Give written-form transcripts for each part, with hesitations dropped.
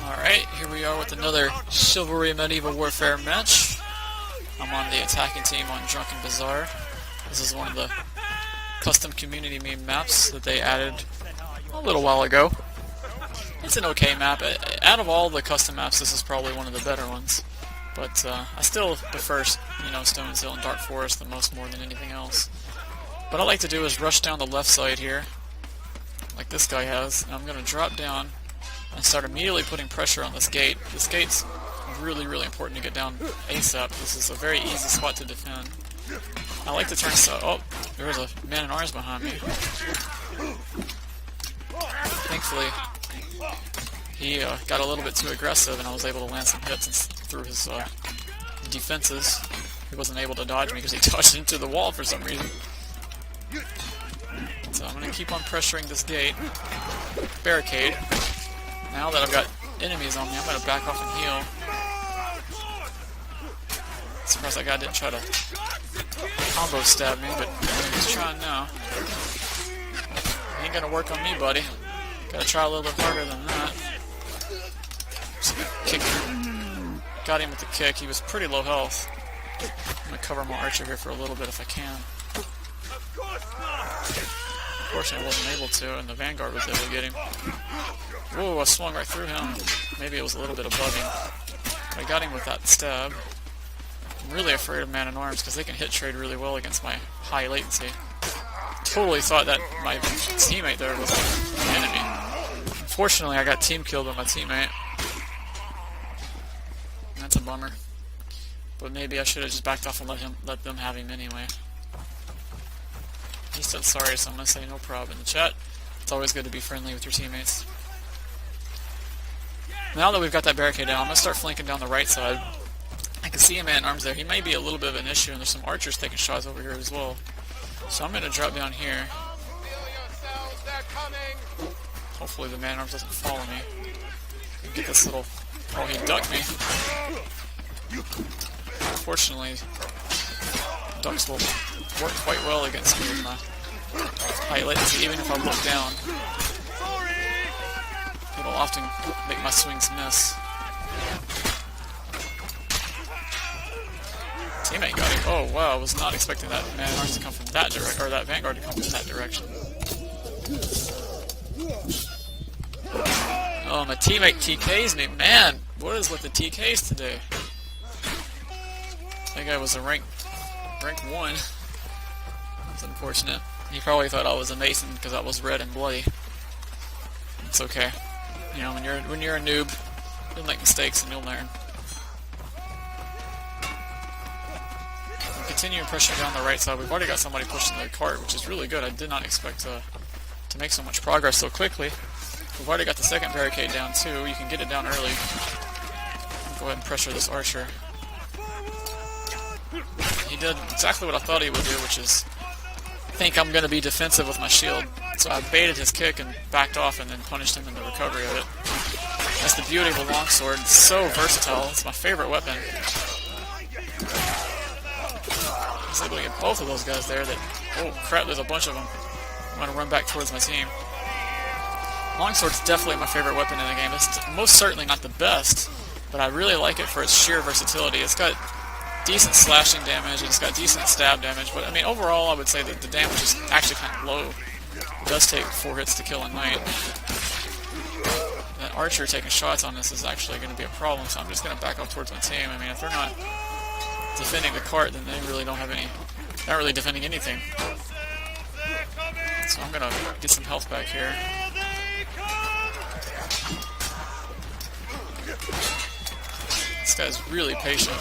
Alright, here we are with another Chivalry Medieval Warfare match. I'm on the attacking team on Drunken Bazaar. This is one of the custom community meme maps that they added a little while ago. It's an okay map. Out of all the custom maps, this is probably one of the better ones. But I still prefer, Stone's Hill and Dark Forest the most more than anything else. What I like to do is rush down the left side here, like this guy has, and I'm going to drop down and start immediately putting pressure on this gate. This gate's really, really important to get down ASAP. This is a very easy spot to defend. I like to turn oh, there's a man-at-arms behind me. Thankfully, he got a little bit too aggressive and I was able to land some hits through his defenses. He wasn't able to dodge me because he dodged into the wall for some reason. So I'm going to keep on pressuring this gate. Barricade. Now that I've got enemies on me, I'm going to back off and heal. Surprised that guy didn't try to combo stab me, but he's trying now. Ain't going to work on me, buddy. Gotta try a little bit harder than that. Just kick him. Got him with the kick. He was pretty low health. I'm going to cover my archer here for a little bit if I can. Unfortunately, I wasn't able to, and the Vanguard was able to get him. Whoa, I swung right through him. Maybe it was a little bit above him. I got him with that stab. I'm really afraid of man-at-arms because they can hit trade really well against my high latency. Totally thought that my teammate there was an enemy. Unfortunately, I got team killed by my teammate. That's a bummer. But maybe I should have just backed off and let them have him anyway. He said sorry, so I'm going to say no problem in the chat. It's always good to be friendly with your teammates. Now that we've got that barricade down, I'm going to start flanking down the right side. I can see a man-at-arms there. He may be a little bit of an issue, and there's some archers taking shots over here as well. So I'm going to drop down here. Hopefully the man-at-arms doesn't follow me. Get this little... Oh, he ducked me. Unfortunately, ducks will work quite well against me with my high latency, even if I look down. It'll often make my swings miss. Teammate got him. Oh wow, I was not expecting that man-at-arms to come from that direction, or that Vanguard to come from that direction. Oh, my teammate TKs me. Man, what is with the TKs today? That guy was a rank 1. That's unfortunate. He probably thought I was a Mason because I was red and bloody. It's okay. You know, when you're a noob, you'll make mistakes and you'll learn. Continuing pushing down the right side. We've already got somebody pushing the cart, which is really good. I did not expect to make so much progress so quickly. We've already got the second barricade down too. You can get it down early. Go ahead and pressure this archer. He did exactly what I thought he would do, which is think I'm going to be defensive with my shield. So I baited his kick and backed off and then punished him in the recovery of it. That's the beauty of a longsword. It's so versatile. It's my favorite weapon. I was able to get both of those guys there. Oh crap, there's a bunch of them. I'm going to run back towards my team. Longsword's definitely my favorite weapon in the game. It's most certainly not the best, but I really like it for its sheer versatility. It's got decent slashing damage, and it's got decent stab damage, but I mean overall I would say that the damage is actually kind of low. It does take 4 hits to kill a knight. That archer taking shots on this is actually going to be a problem, so I'm just going to back up towards my team. I mean, if they're not defending the cart, then they really don't have any, not really defending anything. So I'm going to get some health back here. This guy's really patient.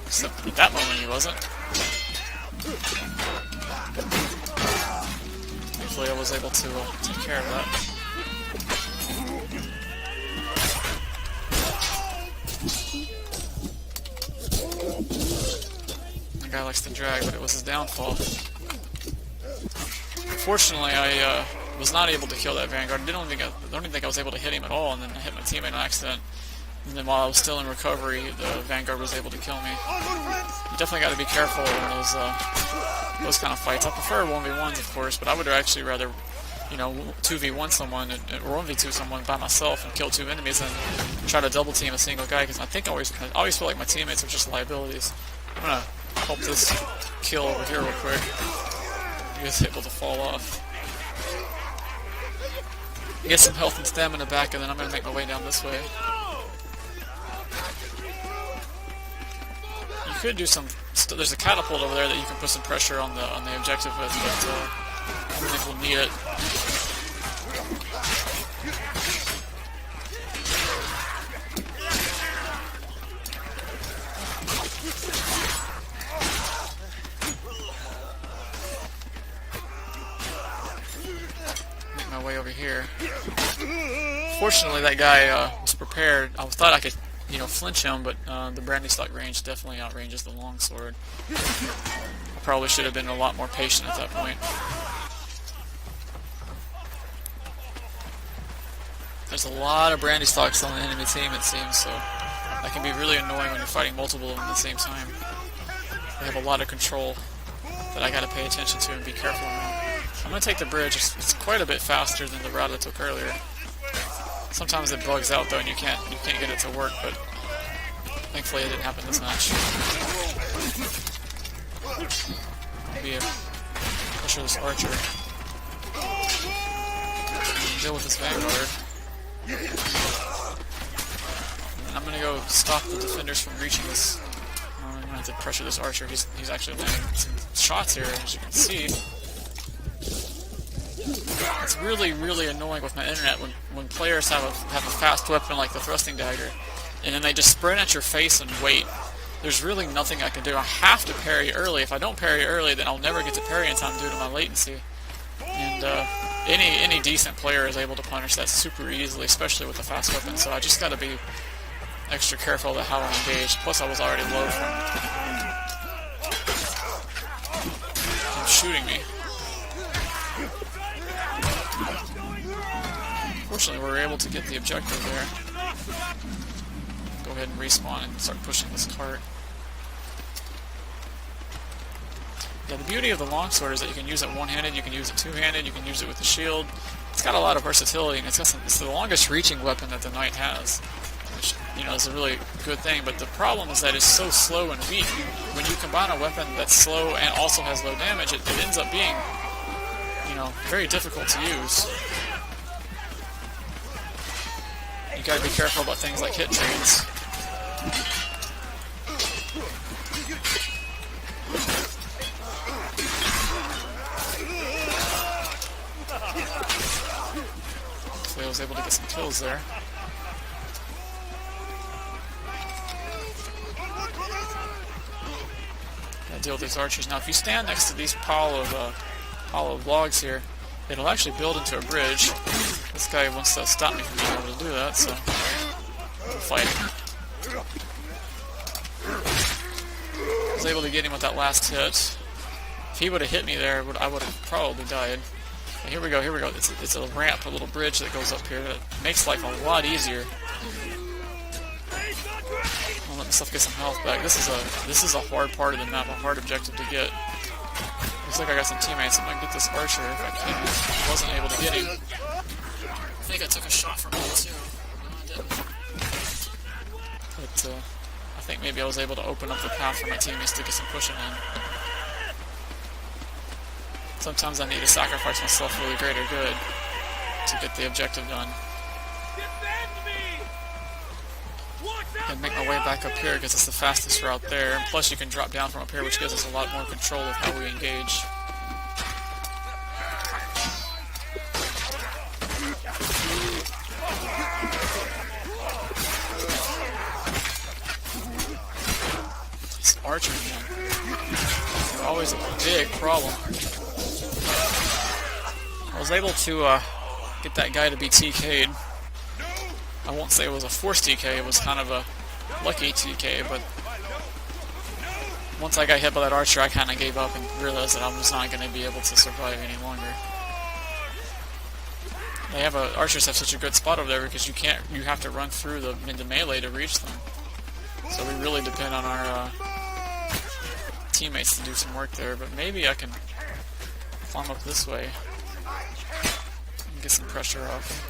Except at that moment he wasn't. Hopefully I was able to take care of that. The guy likes to drag, but it was his downfall. Unfortunately, I was not able to kill that Vanguard. I don't even think I was able to hit him at all, and then I hit my teammate on accident. And then while I was still in recovery, the Vanguard was able to kill me. You definitely got to be careful in those kind of fights. I prefer 1v1s, of course, but I would actually rather you know, 2v1 someone or 1v2 someone by myself and kill 2 enemies and try to double team a single guy, because I think I always feel like my teammates are just liabilities. I'm gonna help this kill over here real quick. He was able to fall off. Get some health and stamina back, and then I'm gonna make my way down this way. You could do some. There's a catapult over there that you can put some pressure on the objective with, but I don't think we'll need it. Make my way over here. Fortunately, that guy was prepared. I thought I could, you know, flinch him, but the brandy stock range definitely outranges the longsword. I probably should have been a lot more patient at that point. There's a lot of brandy stocks on the enemy team, it seems, so that can be really annoying when you're fighting multiple of them at the same time. They have a lot of control that I gotta pay attention to and be careful around. I'm gonna take the bridge. It's quite a bit faster than the route I took earlier. Sometimes it bugs out though, and you can't get it to work, but thankfully it didn't happen this match. Maybe pressure this archer. Deal with this vanguard. And I'm gonna go stop the defenders from reaching this. I'm gonna have to pressure this archer. He's actually landing some shots here, as you can see. It's really, really annoying with my internet when players have a fast weapon like the thrusting dagger, and then they just sprint at your face and wait. There's really nothing I can do. I have to parry early. If I don't parry early, then I'll never get to parry in time due to my latency. And any decent player is able to punish that super easily, especially with a fast weapon. So I just got to be extra careful about how I engage. Plus, I was already low from him shooting me. Fortunately, we were able to get the objective there. Go ahead and respawn and start pushing this cart. Yeah, the beauty of the longsword is that you can use it one-handed, you can use it two-handed, you can use it with the shield. It's got a lot of versatility, and it's the longest reaching weapon that the knight has, which, you know, is a really good thing. But the problem is that it's so slow and weak. When you combine a weapon that's slow and also has low damage, it ends up being, you know, very difficult to use. You gotta be careful about things like hit trades. So I was able to get some kills there. Gotta deal with these archers. Now if you stand next to these pile of logs here, it'll actually build into a bridge. This guy wants to stop me from being able to do that, so we'll fight him. I was able to get him with that last hit. If he would have hit me there, I would have probably died. And here we go, here we go. It's a ramp, a little bridge that goes up here that makes life a lot easier. I'll let myself get some health back. This is a hard part of the map, a hard objective to get. Looks like I got some teammates. I'm gonna get this archer if I can. I wasn't able to get him. I think I took a shot from him too. No, I didn't. But I think maybe I was able to open up the path for my teammates to get some pushing in. Sometimes I need to sacrifice myself for the greater good to get the objective done. And make my way back up here because it's the fastest route there. And plus you can drop down from up here, which gives us a lot more control of how we engage. These archers, man, they're always a big problem. I was able to get that guy to be TK'd. I won't say it was a forced TK, it was kind of a lucky TK, but once I got hit by that archer, I kind of gave up and realized that I'm just not going to be able to survive any longer. They have archers have such a good spot over there because you have to run through into melee to reach them. So we really depend on our teammates to do some work there, but maybe I can climb up this way. get some pressure off.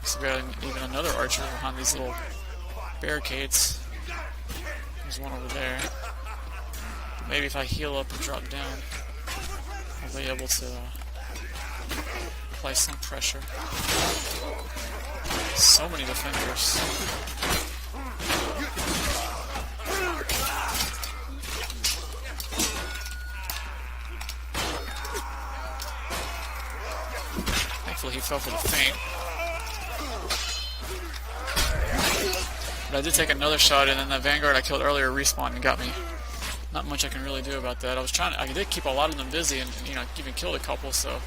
So we got even another archer behind these little barricades. There's one over there. Maybe if I heal up and drop down, I'll be able to apply some pressure. So many defenders. Thankfully he fell for the feint. But I did take another shot, and then the Vanguard I killed earlier respawned and got me. Not much I can really do about that. I did keep a lot of them busy and, you know, even killed a couple, so.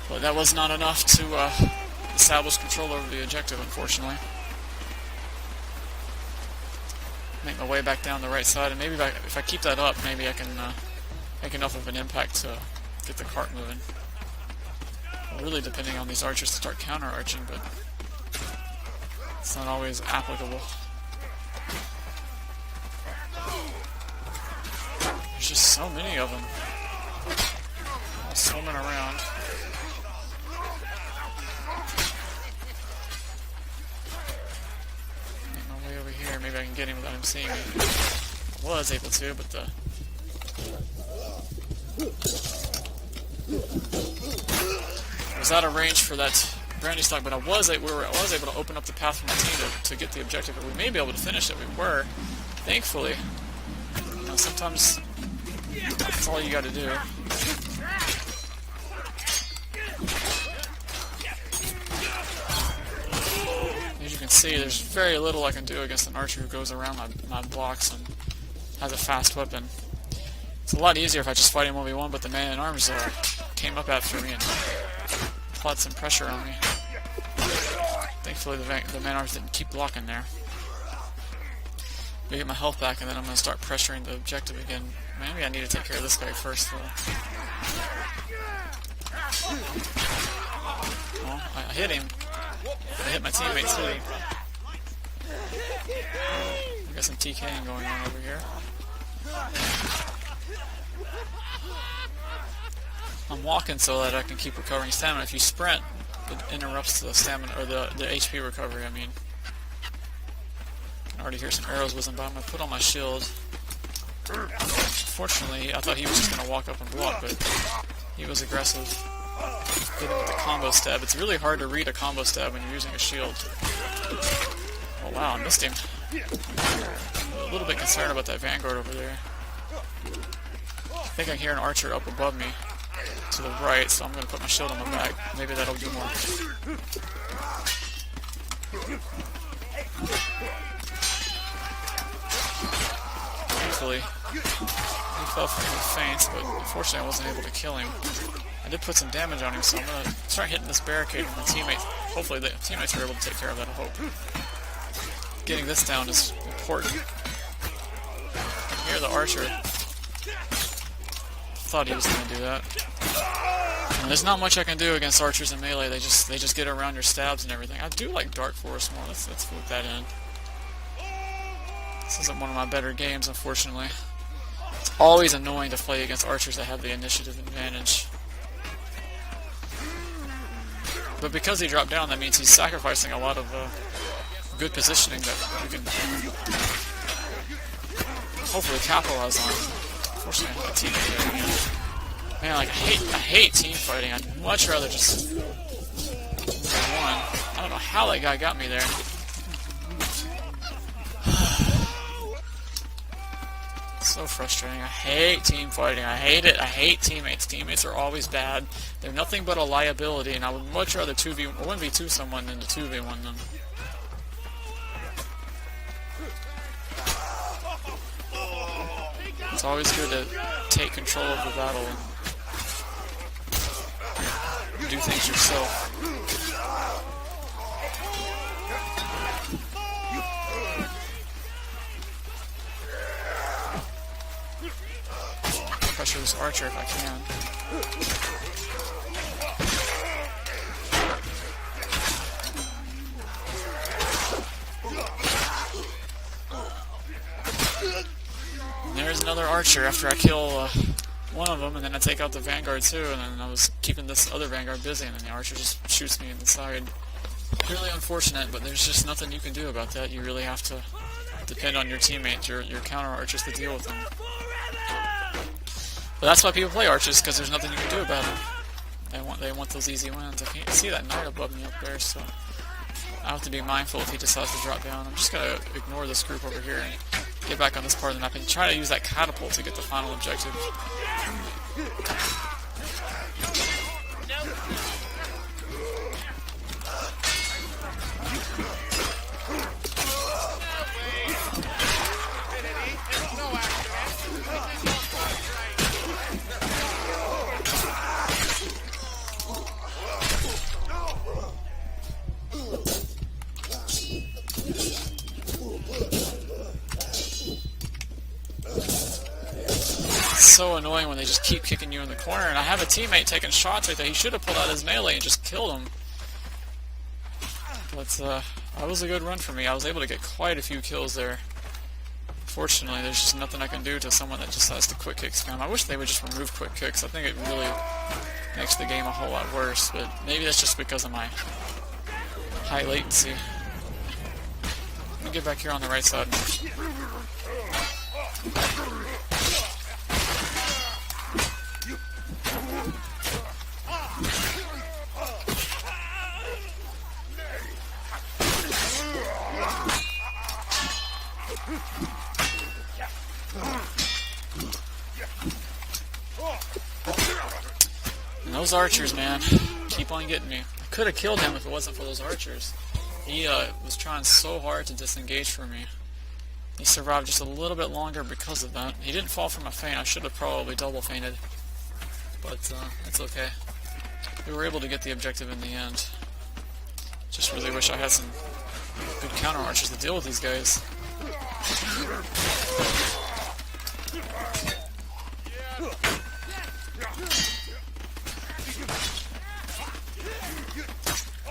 But that was not enough to establish control over the objective, unfortunately. Make my way back down the right side, and maybe if I keep that up, maybe I can make enough of an impact to get the cart moving. Really depending on these archers to start counter-arching, but it's not always applicable. There's just so many of them. All swimming around. Make my way over here. Maybe I can get him without him seeing me. I was able to, but the... I was out of range for that brandy stock, but I was able to open up the path for my team to get the objective. We may be able to finish it. We were, thankfully. You know, sometimes that's all you got to do. As you can see, there's very little I can do against an archer who goes around my blocks and has a fast weapon. It's a lot easier if I just fight him 1v1, but the man-at-arms came up after me and applied some pressure on me. Thankfully, the man-at-arms didn't keep blocking there. We get my health back, and then I'm going to start pressuring the objective again. Maybe I need to take care of this guy first, though. Well, I hit him. I hit my teammate, too. We got some TKing going on over here. I'm walking so that I can keep recovering stamina. If you sprint, it interrupts the stamina, or the HP recovery, I mean. I can already hear some arrows whizzing by. I'm going to put on my shield. Fortunately, I thought he was just going to walk up and block, but he was aggressive. Hit him with the combo stab. It's really hard to read a combo stab when you're using a shield. Oh wow, I missed him. I'm a little bit concerned about that Vanguard over there. I think I hear an archer up above me to the right, so I'm going to put my shield on my back. Maybe that'll do more. Thankfully, he fell for the feints, but unfortunately I wasn't able to kill him. I did put some damage on him, so I'm going to start hitting this barricade with my teammates. Hopefully the teammates are able to take care of that, I hope. Getting this down is important. Here the archer thought he was going to do that. And there's not much I can do against archers in melee. They just get around your stabs and everything. I do like Dark Forest more. Let's put that in. This isn't one of my better games, unfortunately. It's always annoying to play against archers that have the initiative advantage. But because he dropped down, that means he's sacrificing a lot of good positioning that you can hopefully capitalize on. Unfortunately, I have a teammate there again. Man, like, I hate team fighting. I'd much rather just win. I don't know how that guy got me there. So frustrating. I hate team fighting. I hate it. I hate teammates. Teammates are always bad. They're nothing but a liability, and I would much rather 1v2 someone than to 2v1 them. It's always good to take control of the battle and do things yourself. Pressure this archer if I can. And there's another archer after I kill one of them, and then I take out the vanguard too, and then I was keeping this other vanguard busy, and then the archer just shoots me in the side. Really unfortunate, but there's just nothing you can do about that. You really have to depend on your teammates, your counter archers, to deal with them. But that's why people play archers, because there's nothing you can do about them. They want those easy wins. I can't see that knight above me up there, so I have to be mindful if he decides to drop down. I'm just gonna ignore this group over here and get back on this part of the map and try to use that catapult to get the final objective. So annoying when they just keep kicking you in the corner, and I have a teammate taking shots right there. He should have pulled out his melee and just killed him. But that was a good run for me. I was able to get quite a few kills there. Fortunately, there's just nothing I can do to someone that just has to quick kick spam. I wish they would just remove quick kicks. I think it really makes the game a whole lot worse, but maybe that's just because of my high latency. Let me get back here on the right side. And those archers, man, keep on getting me. I could have killed him if it wasn't for those archers. He was trying so hard to disengage from me. He survived just a little bit longer because of that. He didn't fall from a feint. I should have probably double feinted. But it's okay. We were able to get the objective in the end. Just really wish I had some good counter archers to deal with these guys.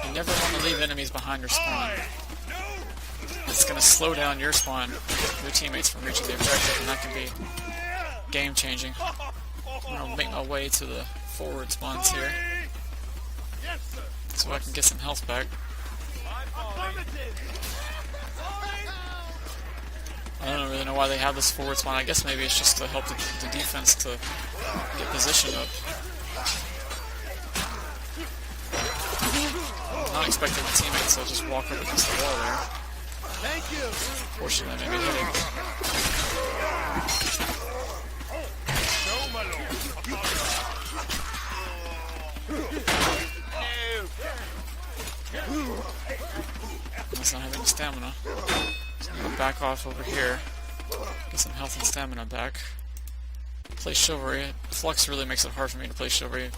You never want to leave enemies behind your spawn. It's going to slow down your spawn, your teammates from reaching the objective, and that can be game-changing. I'm going to make my way to the forward spawns here, so I can get some health back. I don't really know why they have this forward spawn. I guess maybe it's just to help the defense to get positioned up. I'm not expecting the teammates to just walk up against the wall there. Thank you. Fortunately, maybe hitting. Unless I have any stamina. So I'm gonna back off over here. Get some health and stamina back. Play Chivalry. Flux really makes it hard for me to play Chivalry.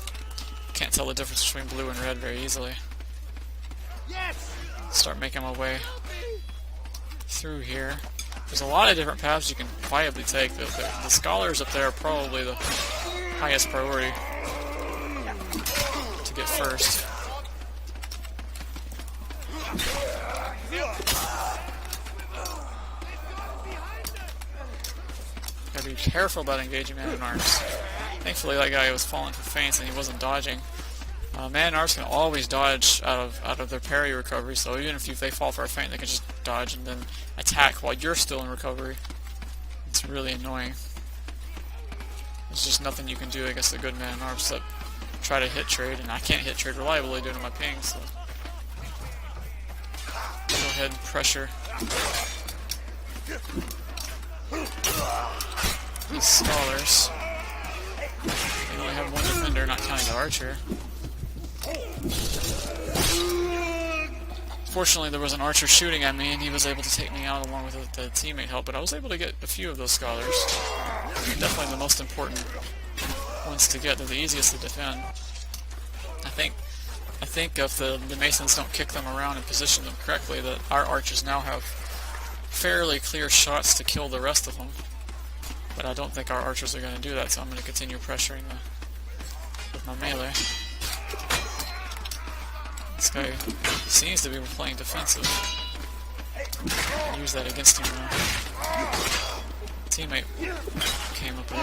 Can't tell the difference between blue and red very easily. Start making my way through here. There's a lot of different paths you can viably take. The scholars up there are probably the highest priority to get first. Gotta be careful about engaging man-at-arms. Thankfully that guy was falling for feints and he wasn't dodging. Man-at-arms can always dodge out of their parry recovery, so even if they fall for a feint, they can just dodge and then attack while you're still in recovery. It's really annoying. There's just nothing you can do against a good man-at-arms except try to hit trade, and I can't hit trade reliably due to my ping, so go ahead and pressure these scholars. They only have one defender, not counting the archer. Fortunately, there was an archer shooting at me, and he was able to take me out along with the teammate help, but I was able to get a few of those scholars. Definitely the most important ones to get. They're the easiest to defend. I think if the Masons don't kick them around and position them correctly, that our archers now have fairly clear shots to kill the rest of them. But I don't think our archers are going to do that, so I'm going to continue pressuring with my melee. This guy seems to be playing defensive. I'll use that against him now. teammate came up there.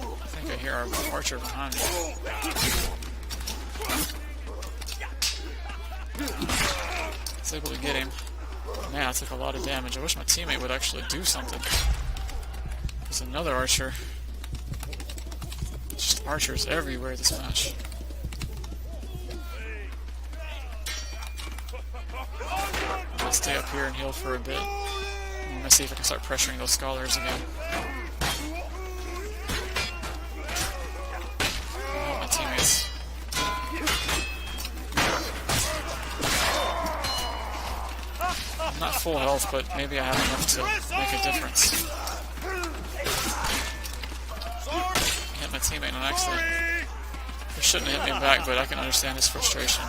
I think I hear our archer behind me. I was able to get him. Man, I took a lot of damage. I wish my teammate would actually do something. There's another archer. Just archers everywhere this match. I'm gonna stay up here and heal for a bit. I'm gonna see if I can start pressuring those scholars again. I'll help my teammates. I'm not full health, but maybe I have enough to make a difference. Hit my teammate on accident. He shouldn't have hit me back, but I can understand his frustration.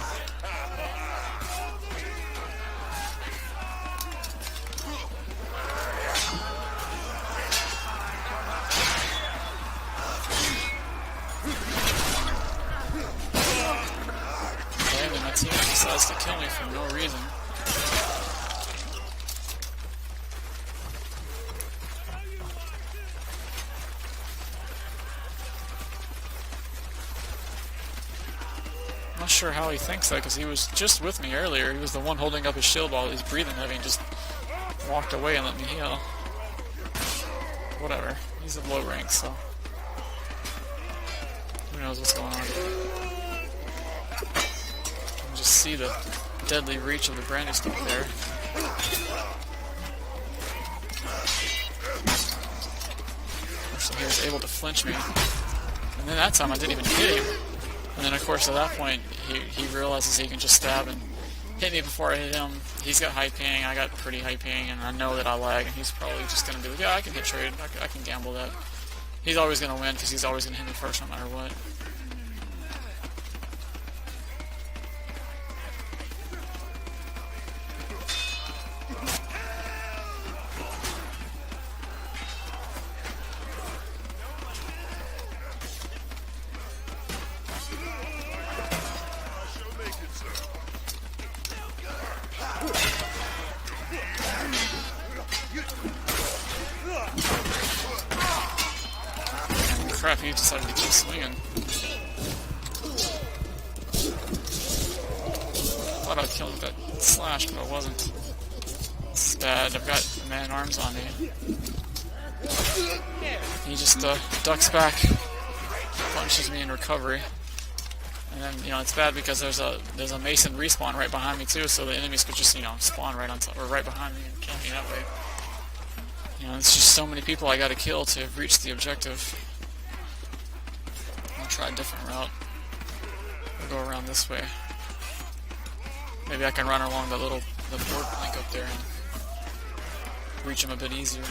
Okay, then my teammate decides to kill me for no reason. I'm not sure how he thinks that, because he was just with me earlier. He was the one holding up his shield while he was breathing heavy and just walked away and let me heal. Whatever. He's of low rank, so who knows what's going on. You can just see the deadly reach of the brandy stick there. So he was able to flinch me. And then that time I didn't even hit him. And then, of course, at that point, he realizes he can just stab and hit me before I hit him. He's got high ping, I got pretty high ping, and I know that I lag, and he's probably just going to be like, yeah, I can hit trade, I can gamble that. He's always going to win, because he's always going to hit me first no matter what. Crap, he decided to keep swinging. Thought I'd kill him with that slash, but I wasn't. This is bad. I've got man-arms on me. He just ducks back, punches me in recovery. And then, it's bad because there's a Mason respawn right behind me too, so the enemies could just, spawn right on top, or right behind me and kill me that way. It's just so many people I gotta kill to reach the objective. I'll try a different route. I'll go around this way. Maybe I can run along the board plank up there and reach him a bit easier.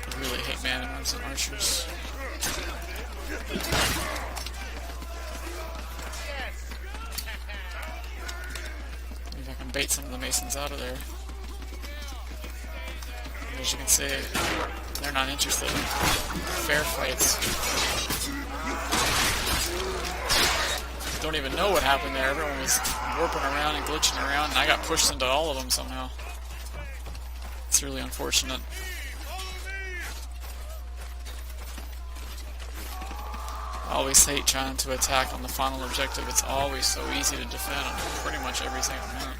I really hate man-at-arms and archers. Maybe I can bait some of the Masons out of there. And as you can see, they're not interested in fair fights. Don't even know what happened there. Everyone was warping around and glitching around, and I got pushed into all of them somehow. It's really unfortunate. I always hate trying to attack on the final objective. It's always so easy to defend on pretty much every single minute.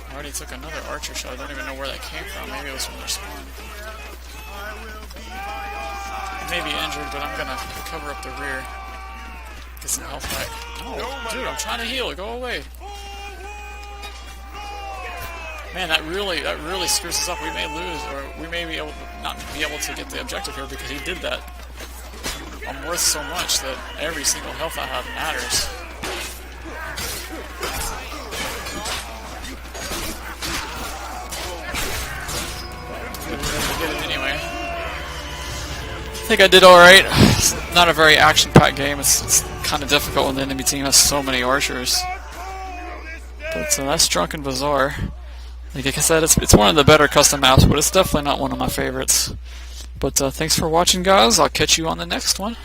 I already took another archer shot. I don't even know where that came from. Maybe it was from their spawn. I may be injured, but I'm gonna cover up the rear. Get some health back. No, dude, I'm trying to heal. Go away. Man, that really screws us up. We may lose, or we may not be able to get the objective here because he did that. I'm worth so much that every single health I have matters. I did it anyway. I think I did alright. It's not a very action-packed game. It's kind of difficult when the enemy team has so many archers. But that's Drunken Bazaar. Like I said, it's one of the better custom maps, but it's definitely not one of my favorites. But thanks for watching, guys. I'll catch you on the next one.